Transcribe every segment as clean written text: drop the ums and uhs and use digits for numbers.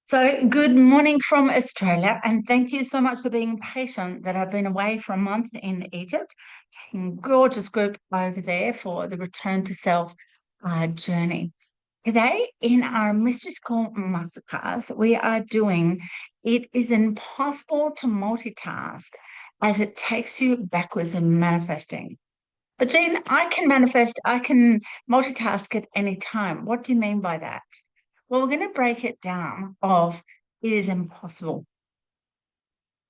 So, good morning from Australia, and thank you so much for being patient that I've been away for a month in Egypt, taking a gorgeous group over there for the return to self journey. Today, in our Mystical Masterclass, we are doing It is Impossible to Multitask as it takes you backwards in manifesting. But Jean, I can manifest, I can multitask at any time. What do you mean by that? Well, we're going to break it down of it is impossible.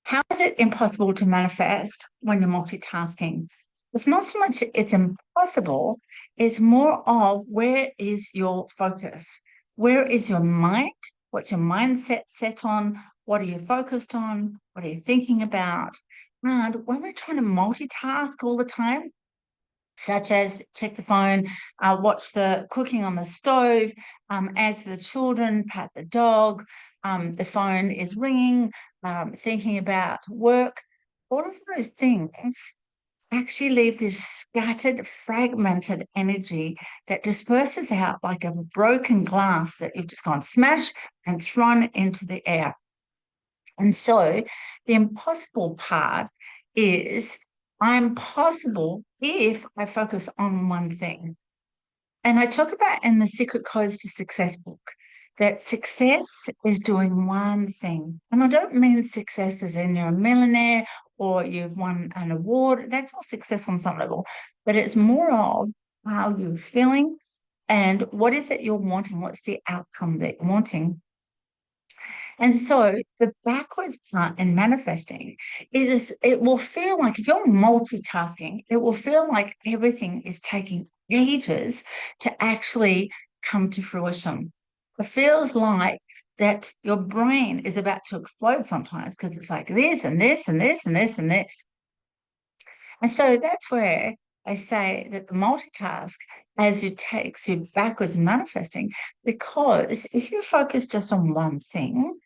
How is it impossible to manifest when you're multitasking? It's not so much it's impossible, it's more of where is your focus? Where is your mind? What's your mindset set on? What are you focused on? What are you thinking about? And when we're trying to multitask all the time, such as check the phone, watch the cooking on the stove, answer the children, pat the dog, the phone is ringing, thinking about work. All of those things actually leave this scattered, fragmented energy that disperses out like a broken glass that you've just gone smash and thrown into the air. And so the impossible part is I'm possible if I focus on one thing. And I talk about in the Secret Codes to Success book that success is doing one thing. And I don't mean success as in you're a millionaire or you've won an award. That's all success on some level. But it's more of how you're feeling and what is it you're wanting? What's the outcome that you're wanting? And so the backwards part in manifesting is it will feel like if you're multitasking, it will feel like everything is taking ages to actually come to fruition. It feels like that your brain is about to explode sometimes because it's like this and this and this and this and this. And so that's where I say that the multitask as you takes you backwards manifesting, because if you focus just on one thing,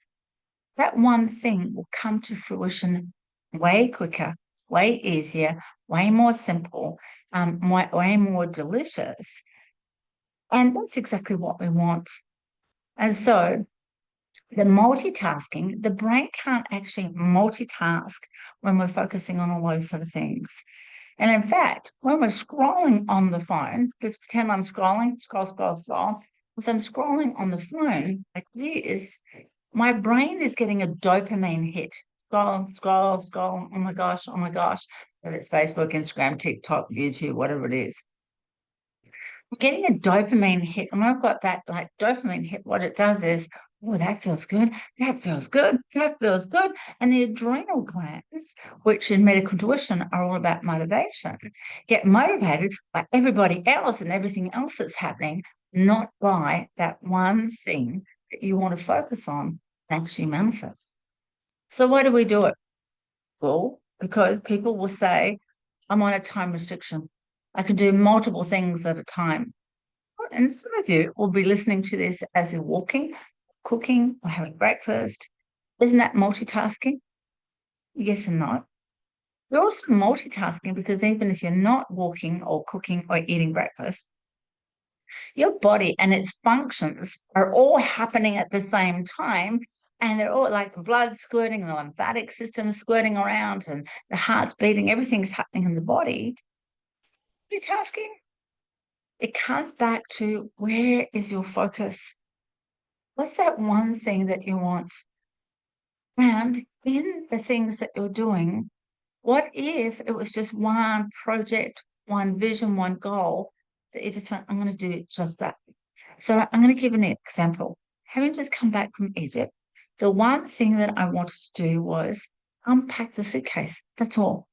that one thing will come to fruition way quicker, way easier, way more simple, way more delicious. And that's exactly what we want. And so the multitasking, the brain can't actually multitask when we're focusing on all those sort of things. And in fact, when we're scrolling on the phone, just pretend I'm scrolling, scroll, scroll, scroll. As I'm scrolling on the phone like this, my brain is getting a dopamine hit. Scroll, scroll, scroll. Oh my gosh, oh my gosh. Whether it's Facebook, Instagram, TikTok, YouTube, whatever it is. I'm getting a dopamine hit. And I've got that like dopamine hit. What it does is, oh, that feels good. That feels good. That feels good. And the adrenal glands, which in medical intuition are all about motivation, get motivated by everybody else and everything else that's happening, not by that one thing that you want to focus on actually manifest. So why do we do it? Well, because people will say, I'm on a time restriction. I can do multiple things at a time. And some of you will be listening to this as you're walking, cooking, or having breakfast. Isn't that multitasking? Yes and no. You're also multitasking because even if you're not walking or cooking or eating breakfast, your body and its functions are all happening at the same time. And they're all like the blood squirting, the lymphatic system squirting around, and the heart's beating, everything's happening in the body. Multitasking, it comes back to where is your focus? What's that one thing that you want? And in the things that you're doing, what if it was just one project, one vision, one goal that you just went, I'm going to do just that? So I'm going to give an example. Having just come back from Egypt, the one thing that I wanted to do was unpack the suitcase. That's all.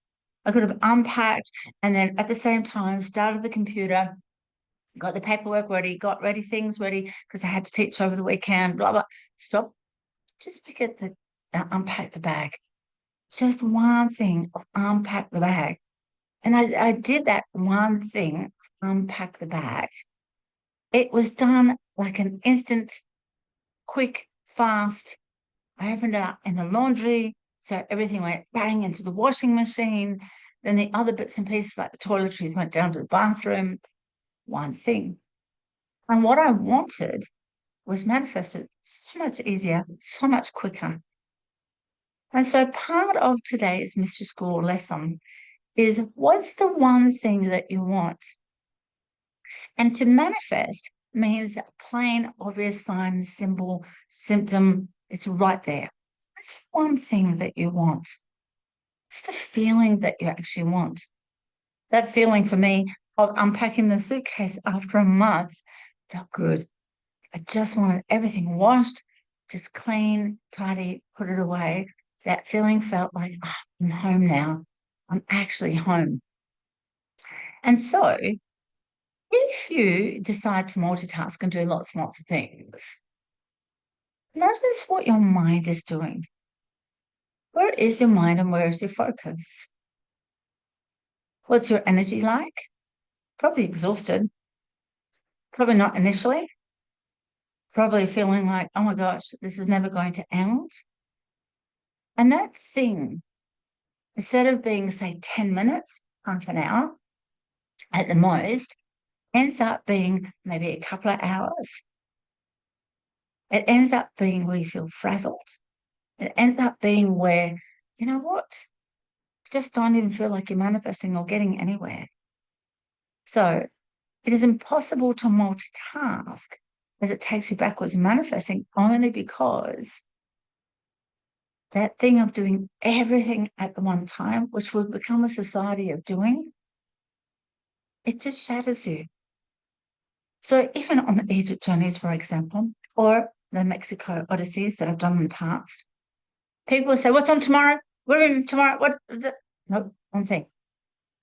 I could have unpacked and then at the same time started the computer, got the paperwork ready, got ready things ready because I had to teach over the weekend, blah, blah. Stop. Just pick the unpack the bag. Just one thing of unpack the bag. And I did that one thing, unpack the bag. It was done like an instant, quick, fast. I opened it up in the laundry. So everything went bang into the washing machine. Then the other bits and pieces, like the toiletries, went down to the bathroom. One thing. And what I wanted was manifested so much easier, so much quicker. And so part of today's Mr. School lesson is, what's the one thing that you want? And to manifest means plain, obvious sign, symbol, symptom. It's right there. What's the one thing that you want? It's the feeling that you actually want. That feeling for me of unpacking the suitcase after a month felt good. I just wanted everything washed, just clean, tidy, put it away. That feeling felt like, oh, I'm home now. I'm actually home. And so if you decide to multitask and do lots and lots of things, notice what your mind is doing. Where is your mind and where is your focus? What's your energy like? Probably exhausted. Probably not initially. Probably feeling like, oh my gosh, this is never going to end. And that thing, instead of being, say, 10 minutes, half an hour at the most, ends up being maybe a couple of hours. It ends up being where you feel frazzled. It ends up being where, you know what? You just don't even feel like you're manifesting or getting anywhere. So it is impossible to multitask as it takes you backwards manifesting, only because that thing of doing everything at the one time, which we've become a society of doing, it just shatters you. So even on the Egypt journeys, for example, or the Mexico Odysseys that I've done in the past, people will say, what's on tomorrow? What are we doing tomorrow? No, one thing.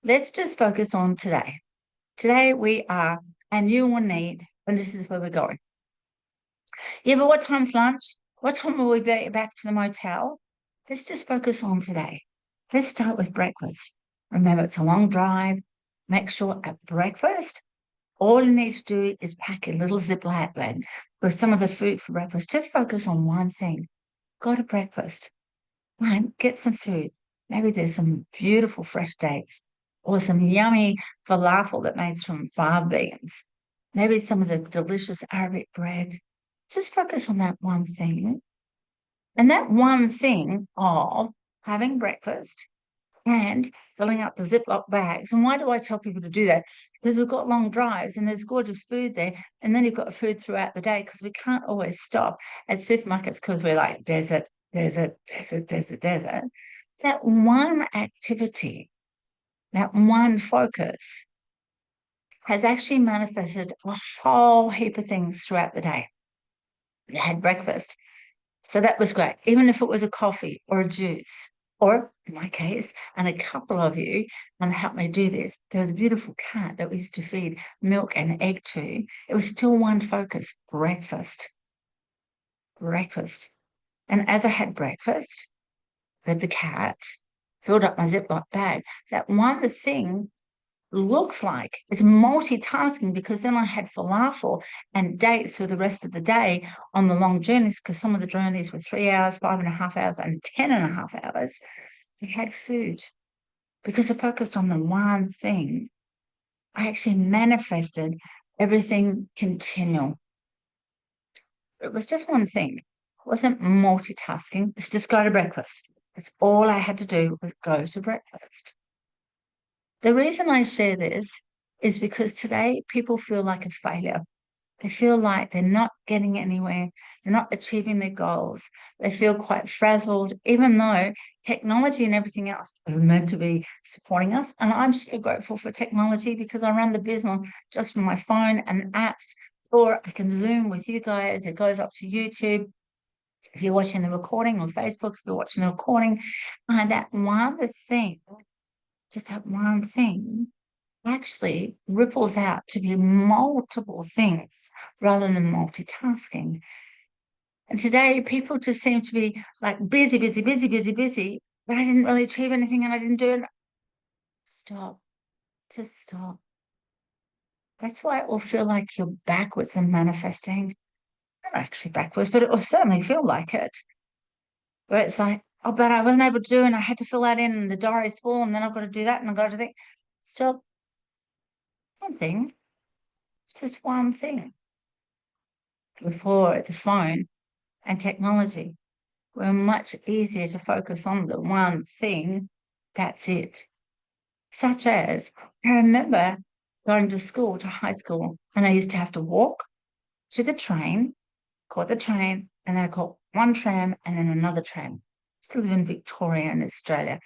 Let's just focus on today. Today we are, and you will need, and this is where we're going. Yeah, but what time's lunch? What time will we be back to the motel? Let's just focus on today. Let's start with breakfast. Remember, it's a long drive. Make sure at breakfast, all you need to do is pack a little Ziploc bag with some of the food for breakfast. Just focus on one thing. Go to breakfast. Get some food. Maybe there's some beautiful fresh dates or some yummy falafel that made from fava beans. Maybe some of the delicious Arabic bread. Just focus on that one thing. And that one thing of having breakfast and filling up the Ziploc bags. And why do I tell people to do that? Because we've got long drives and there's gorgeous food there. And then you've got food throughout the day, because we can't always stop at supermarkets because we're like desert, desert, desert, desert, desert. That one activity, that one focus has actually manifested a whole heap of things throughout the day. You had breakfast. So that was great, even if it was a coffee or a juice, or in my case, and a couple of you helped me do this. There was a beautiful cat that we used to feed milk and egg to. It was still one focus: breakfast, breakfast. And as I had breakfast, fed the cat, filled up my Ziploc bag, that one thing looks like it's multitasking, because then I had falafel and dates for the rest of the day on the long journeys, because some of the journeys were 3 hours, 5.5 hours, and 10.5 hours. I had food because I focused on the one thing. I actually manifested everything continual. It was just one thing. It wasn't multitasking. It's just go to breakfast. That's all I had to do, was go to breakfast. The reason I share this is because today people feel like a failure. They feel like they're not getting anywhere. They're not achieving their goals. They feel quite frazzled, even though technology and everything else is meant to be supporting us. And I'm so grateful for technology, because I run the business just from my phone and apps, or I can Zoom with you guys. It goes up to YouTube. If you're watching the recording on Facebook, if you're watching the recording, that one thing, just that one thing, actually ripples out to be multiple things rather than multitasking. And today people just seem to be like busy, busy, busy, busy, busy, but I didn't really achieve anything and I didn't do it. Stop. Just stop. That's why it will feel like you're backwards and manifesting. Not actually backwards, but it will certainly feel like it. Where it's like, oh, but I wasn't able to do it and I had to fill that in and the diary's full and then I've got to do that and I've got to think. Stop. One thing. Just one thing. before the phone and technology were much easier to focus on the one thing. That's it. Such as, I remember going to school, to high school, and I used to have to walk to the train, caught the train, and then I caught one tram and then another tram. Still live in Victoria in Australia.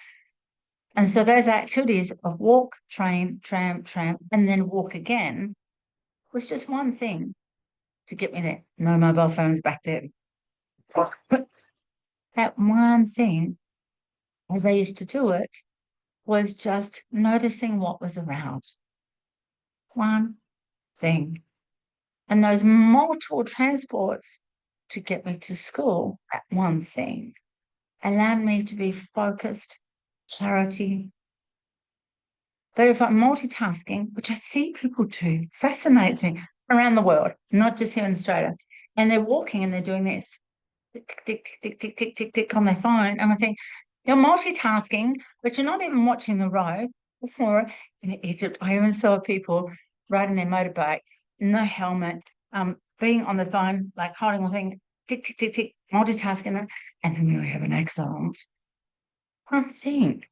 And so those activities of walk, train, tram, tram, and then walk again was just one thing to get me there. No mobile phones back then. That one thing, as I used to do it, was just noticing what was around. One thing. And those multiple transports to get me to school, that one thing, allowed me to be focused, clarity. But if I'm multitasking, which I see people do, fascinates me around the world, not just here in Australia, and they're walking and they're doing this, tick, tick, tick, tick, tick, tick, tick on their phone. And I think you're multitasking, but you're not even watching the road. Before in Egypt, I even saw people riding their motorbike, no helmet, being on the phone, like holding a thing, tick, tick, tick, tick, multitasking, and then you have an accident. One thing,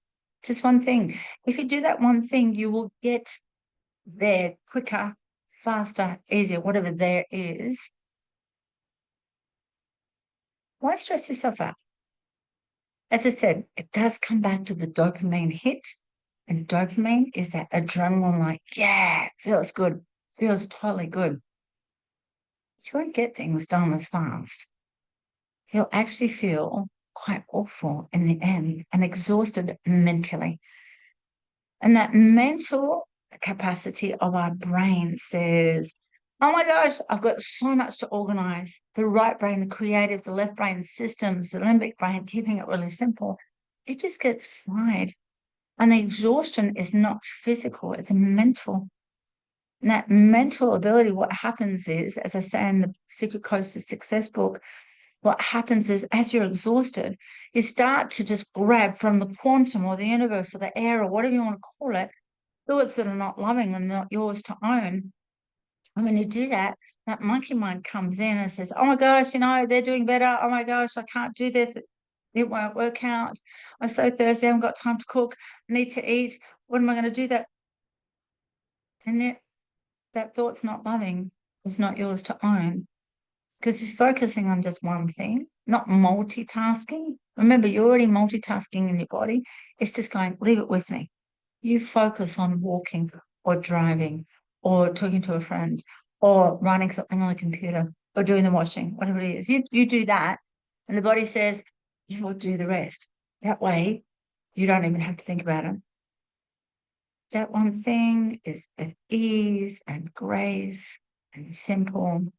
just one thing. If you do that one thing, you will get there quicker, faster, easier, whatever there is. Why stress yourself out? As I said, it does come back to the dopamine hit. And dopamine is that adrenaline, like, yeah, feels good, feels totally good. But you won't get things done as fast. You'll actually feel quite awful in the end and exhausted mentally. And that mental capacity of our brain says, oh my gosh, I've got so much to organize. The right brain, the creative, the left brain, systems, the limbic brain, keeping it really simple. It just gets fried. And the exhaustion is not physical, it's mental. And that mental ability, what happens is, as I say in the Secret Codes to Success book, what happens is as you're exhausted, you start to just grab from the quantum or the universe or the air or whatever you want to call it, thoughts that are not loving and not yours to own. And when you do that, that monkey mind comes in and says, oh my gosh, they're doing better. Oh my gosh, I can't do this. It won't work out. I'm so thirsty. I haven't got time to cook. I need to eat. What am I going to do that? And that thought's not loving. It's not yours to own. Because you're focusing on just one thing, not multitasking. Remember, you're already multitasking in your body. It's just going, leave it with me. You focus on walking or driving or talking to a friend or writing something on the computer or doing the washing, whatever it is. You do that, and the body says, you will do the rest. That way, you don't even have to think about it. That one thing is with ease and grace and simple.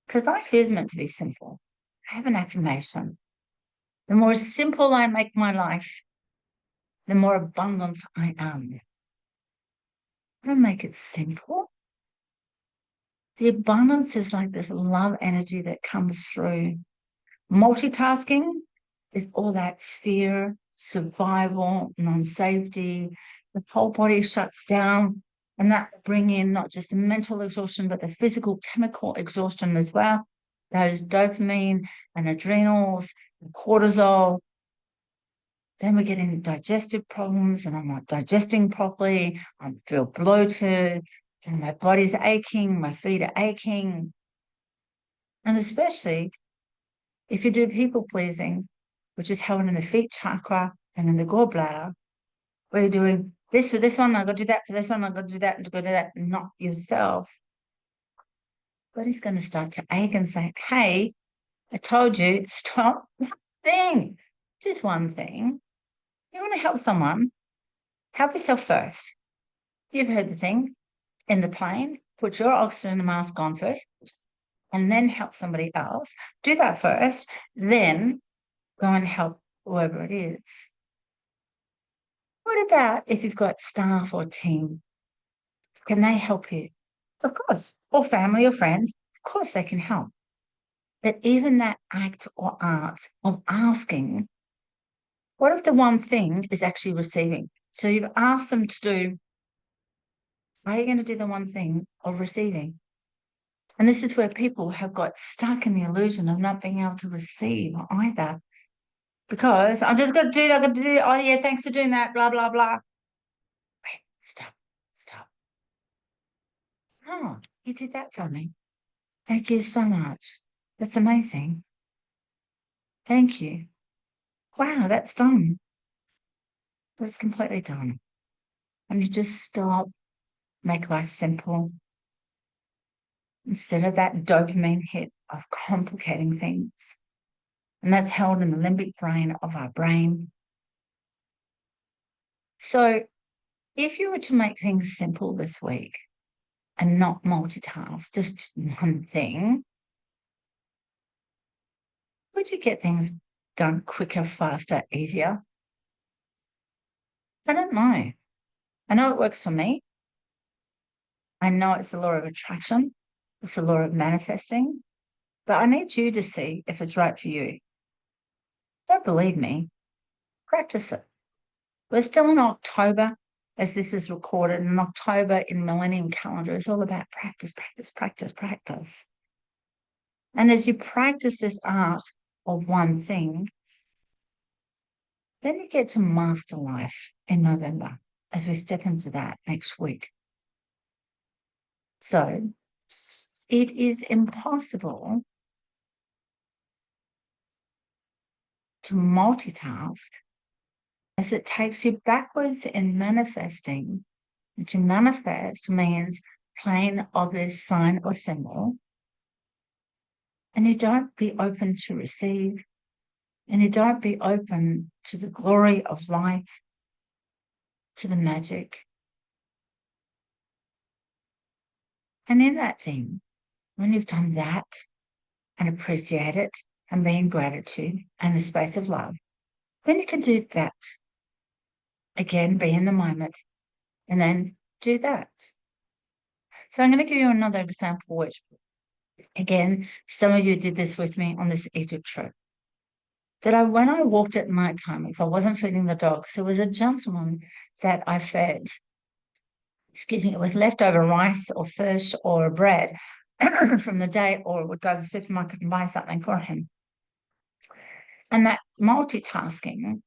Because life is meant to be simple. I have an affirmation. The more simple I make my life, the more abundant I am. I don't make it simple. The abundance is like this love energy that comes through. Multitasking is all that fear, survival, non-safety. The whole body shuts down, and that will bring in not just the mental exhaustion, but the physical chemical exhaustion as well. Those dopamine and adrenals, and cortisol. Then we get into digestive problems, and I'm not digesting properly. I feel bloated, and my body's aching, my feet are aching. And especially if you do people pleasing, which is held in the feet chakra and in the gallbladder, where you're doing this for this one, I've got to do that for this one, I've got to do that, and go do that, not yourself. Body's going to start to ache and say, hey, I told you, stop thing. Just one thing. You want to help someone, help yourself first. You've heard the thing in the plane, put your oxygen mask on first, and then help somebody else. Do that first, then go and help whoever it is. What about if you've got staff or team? Can they help you? Of course. Or family or friends, of course they can help. But even that act or art of asking, what if the one thing is actually receiving? So you've asked them to do, are you going to do the one thing of receiving? And this is where people have got stuck in the illusion of not being able to receive either. Because I'm just going to do that, I'm going to do, oh yeah, thanks for doing that, blah, blah, blah. Wait, stop, stop. Oh, you did that for me. Thank you so much. That's amazing. Thank you. Wow, that's done. That's completely done. And you just stop, make life simple. Instead of that dopamine hit of complicating things. And that's held in the limbic brain of our brain. So if you were to make things simple this week and not multitask, just one thing, would you get things done quicker, faster, easier? I don't know. I know it works for me. I know it's the law of attraction. It's the law of manifesting. But I need you to see if it's right for you. Don't believe me. Practice it. We're still in October as this is recorded, and October in Millennium Calendar is all about practice, practice, practice, practice. And as you practice this art of one thing, then you get to master life in November as we step into that next week. So it is impossible to multitask as it takes you backwards in manifesting. And to manifest means plain obvious sign or symbol. And you don't be open to receive. And you don't be open to the glory of life, to the magic. And in that thing, when you've done that and appreciate it and be in gratitude and the space of love, then you can do that. Again, be in the moment and then do that. So I'm going to give you another example, which, again, some of you did this with me on this Egypt trip. That when I walked at night time, if I wasn't feeding the dogs, there was a gentleman that I fed, excuse me, it was leftover rice or fish or bread from the day, or would go to the supermarket and buy something for him. And that multitasking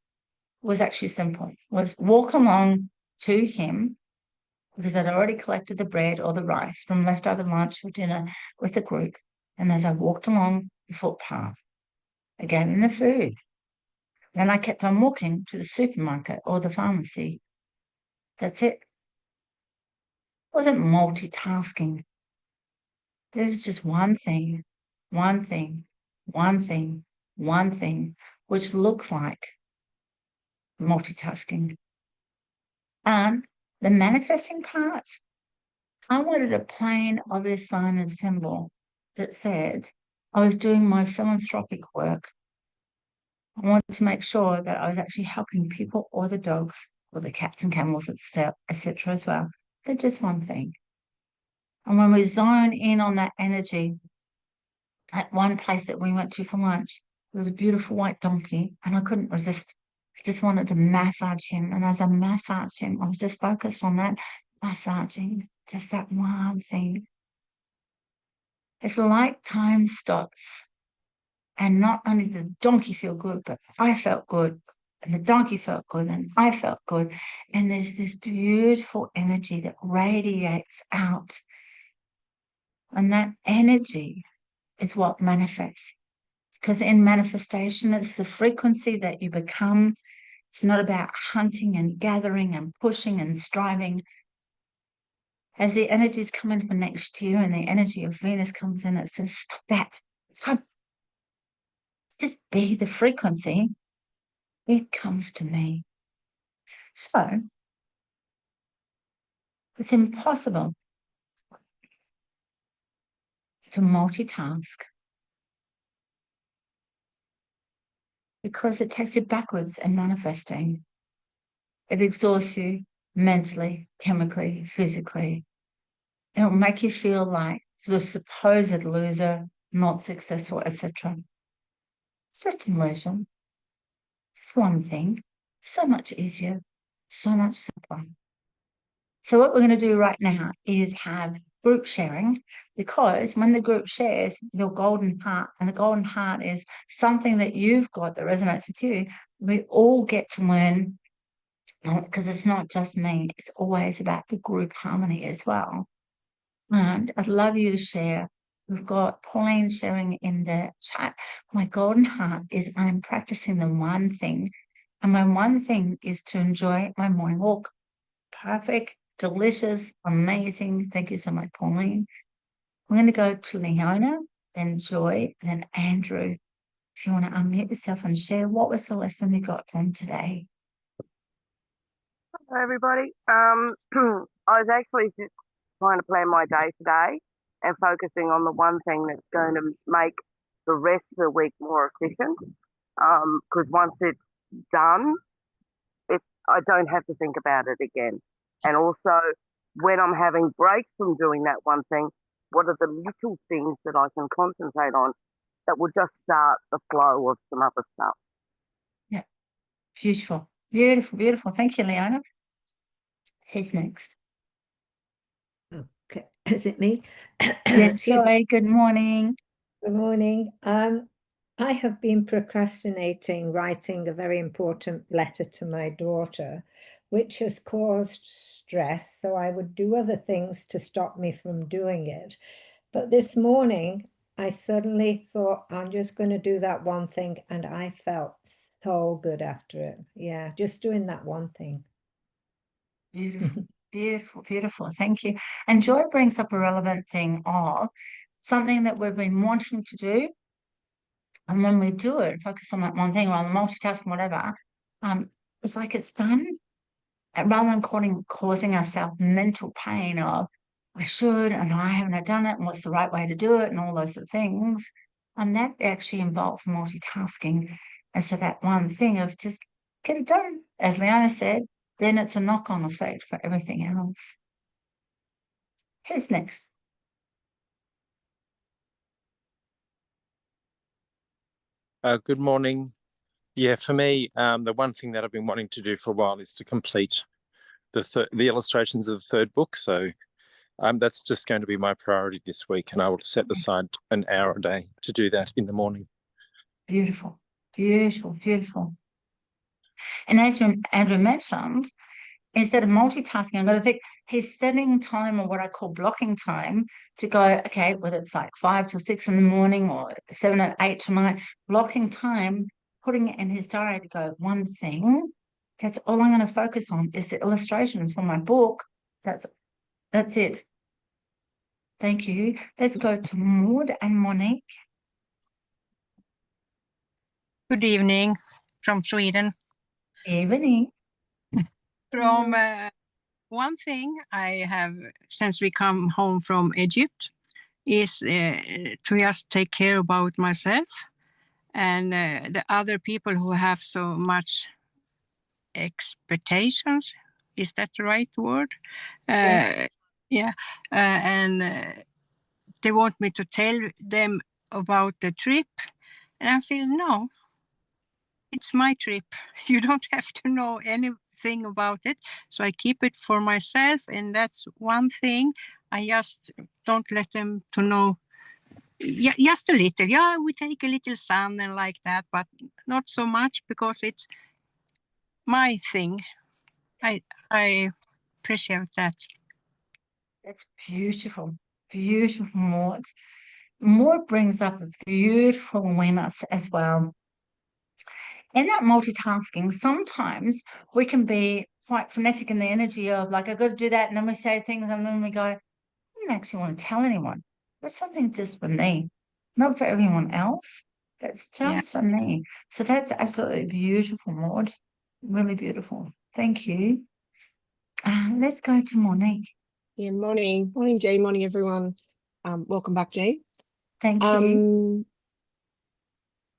was actually simple, was walk along to him because I'd already collected the bread or the rice from leftover lunch or dinner with the group. And as I walked along the footpath, I gave him the food. Then I kept on walking to the supermarket or the pharmacy. That's it. It wasn't multitasking. There was just one thing, one thing, one thing, one thing, which looks like multitasking. And the manifesting part, I wanted a plain, obvious sign and symbol that said I was doing my philanthropic work. I wanted to make sure that I was actually helping people or the dogs or the cats and camels, etc. as well. They're just one thing. And when we zone in on that energy, at one place that we went to for lunch, there was a beautiful white donkey, and I couldn't resist. I just wanted to massage him. And as I massaged him, I was just focused on that massaging, just that one thing. It's like time stops. And not only did the donkey feel good, but I felt good. And the donkey felt good, and I felt good. And there's this beautiful energy that radiates out. And that energy is what manifests. Because in manifestation, it's the frequency that you become. It's not about hunting and gathering and pushing and striving. As the energies come in for next year and the energy of Venus comes in, it says, stop that. Stop. Just be the frequency. It comes to me. So it's impossible to multitask because it takes you backwards in manifesting. It exhausts you mentally, chemically, physically. It will make you feel like the supposed loser, not successful, etc. It's just an illusion. Just one thing. So much easier, so much simpler. So what we're going to do right now is have group sharing, because when the group shares your golden heart, and the golden heart is something that you've got that resonates with you, we all get to learn, because it's not just me, it's always about the group harmony as well. And I'd love you to share. We've got Pauline sharing in the chat. My golden heart is I'm practicing the one thing. And my one thing is to enjoy my morning walk. Perfect, delicious, amazing. Thank you so much, Pauline. We're going to go to Leona, then Joy, then Andrew. If you want to unmute yourself and share, what was the lesson we got from today? Hello, everybody. I was actually just trying to plan my day today and focusing on the one thing that's going to make the rest of the week more efficient. Because once it's done, I don't have to think about it again. And also, when I'm having breaks from doing that one thing, what are the little things that I can concentrate on that will just start the flow of some other stuff? Yeah, beautiful, beautiful, beautiful. Thank you, Leona. Who's next? Okay, is it me? Yes, Joy, good morning. Good morning. I have been procrastinating writing a very important letter to my daughter, which has caused stress, so I would do other things to stop me from doing it. But this morning, I suddenly thought, I'm just going to do that one thing, and I felt so good after it. Yeah, just doing that one thing. Beautiful, beautiful, beautiful. Thank you. And Joy brings up a relevant thing of something that we've been wanting to do. And when we do it, focus on that one thing, or multitasking, whatever, it's like it's done. And rather than causing ourselves mental pain of, I should, and I haven't done it, and what's the right way to do it, and all those sort of things. And that actually involves multitasking. And so that one thing of just get it done, as Leona said, then it's a knock-on effect for everything else. Who's next? Good morning. Yeah, for me, the one thing that I've been wanting to do for a while is to complete the illustrations of the third book. So that's just going to be my priority this week, and I will set aside an hour a day to do that in the morning. Beautiful, beautiful, beautiful. And as Andrew mentioned, instead of multitasking, I've got to think he's setting time, or what I call blocking time, to go, okay, whether it's like 5 till 6 in the morning or 7 or 8 tonight, blocking time, putting it in his diary to go, one thing, that's all I'm going to focus on is the illustrations for my book. That's it. Thank you. Let's go to Maud and Monique. Good evening from Sweden. Evening. From one thing I have, since we come home from Egypt, is to just take care about myself and the other people who have so much expectations. Is that the right word? Yes. Yeah. And they want me to tell them about the trip. And I feel, no, it's my trip. You don't have to know anything about it. So I keep it for myself. And that's one thing. I just don't let them to know. Yeah, just a little. Yeah, we take a little sun and like that, but not so much because it's my thing. I appreciate that. That's beautiful. Beautiful, Maud. Maud brings up a beautiful awareness as well. In that multitasking, sometimes we can be quite frenetic in the energy of like, I've got to do that. And then we say things and then we go, I don't actually want to tell anyone. That's something just for me, not for everyone else. That's just for me. So that's absolutely beautiful, Maud. Really beautiful. Thank you. Let's go to Monique. Yeah, morning, Jay, morning, everyone. Welcome back, Jay. Thank you.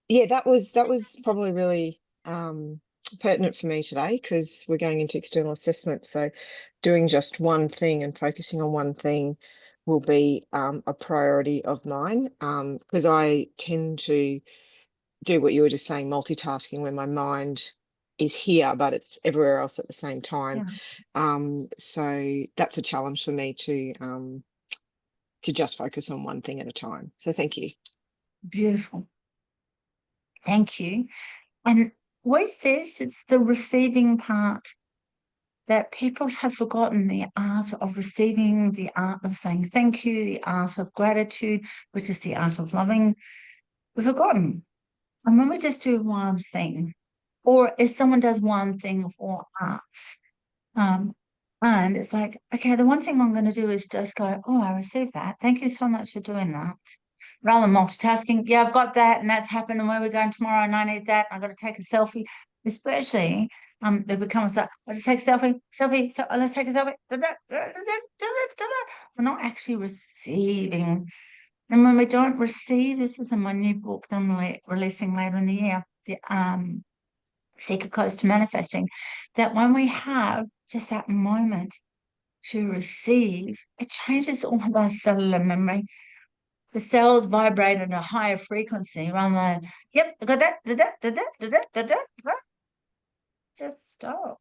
Yeah, that was probably really pertinent for me today because we're going into external assessment. So doing just one thing and focusing on one thing will be a priority of mine because I tend to do what you were just saying, multitasking, when my mind is here, but it's everywhere else at the same time. Yeah. So that's a challenge for me to to just focus on one thing at a time. So thank you. Beautiful. Thank you. And with this, it's the receiving part that people have forgotten, the art of receiving, the art of saying thank you, the art of gratitude, which is the art of loving. We've forgotten. And when we just do one thing, or if someone does one thing for us, and it's like, okay, the one thing I'm going to do is just go, oh, I received that. Thank you so much for doing that. Rather than multitasking, yeah, I've got that and that's happened and where we're going tomorrow and I need that. I've got to take a selfie, especially it becomes that, I'll just take a selfie, so let's take a selfie. We're not actually receiving. And when we don't receive, this is in my new book that I'm releasing later in the year, the Secret Codes to Manifesting, that when we have just that moment to receive, it changes all of our cellular memory. The cells vibrate at a higher frequency rather than, yep, I got that, just stop.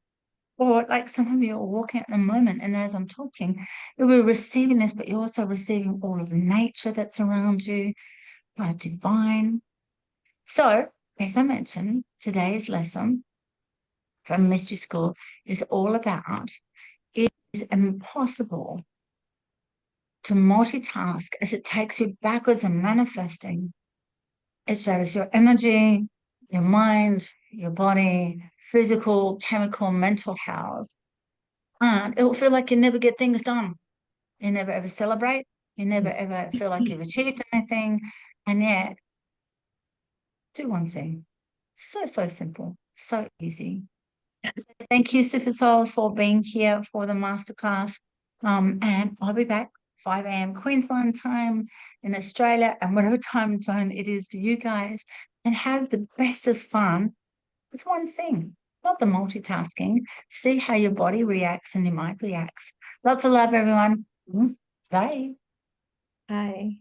Or like some of you are walking at the moment, and as I'm talking, you're receiving this, but you're also receiving all of nature that's around you, divine. So, as I mentioned, today's lesson from Mystery School is all about it is impossible to multitask as it takes you backwards and manifesting. It shatters your energy, your mind, your body, physical, chemical, mental health. And it will feel like you never get things done. You never ever celebrate. You never ever feel like you've achieved anything. And yet, do one thing. So simple, so easy. So thank you, Super Souls, for being here for the masterclass. And I'll be back 5 a.m. Queensland time in Australia and whatever time zone it is for you guys. And have the bestest fun with one thing, not the multitasking. See how your body reacts and your mind reacts. Lots of love, everyone. Bye. Bye.